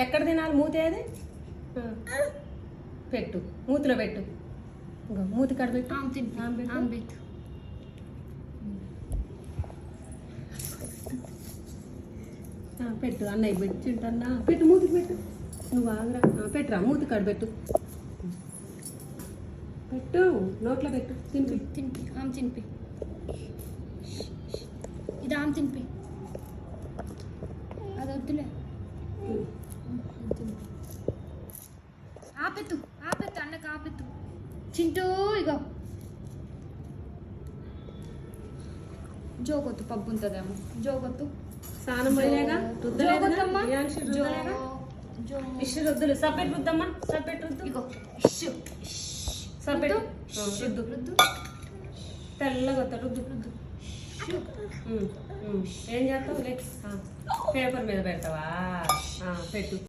ఎక్కడ తినాలి? మూతి ఏది? పెట్టు, మూతిలో పెట్టు. ఇంకో మూతి కాడ పెట్టు. పెట్టు, అన్నయ్య పెట్టి తింటన్నా. పెట్టు, మూతికి పెట్టు. నువ్వు ఆగరా. పెట్టురా, మూతి కాడ పెట్టు. పెట్టు, నోట్లో పెట్టు. తినిపి తినిపి ఆమె తినిపి. ఇది ఆమె తినిపి. అది వద్దులే. ఆపెత్తు ఆపెత్తు, అన్నకు ఆపెత్తు. చింటూ ఇగో జోగొత్తు, పప్పు ఉంటుందేమో. జోగొత్తు. స్నానం పోయినాగా జోగొత్తమ్మా. ఇష్యూ రుద్దులు. సపరేట్ రుద్దమ్మా, సపరేట్ రుద్దు. ఇగో సపరేట్ రుద్దు. రుద్దు. తెల్లగా రుద్దు రుద్దు. ఏం చేస్తావు? పేపర్ మీద పెడతావా? పెట్టు.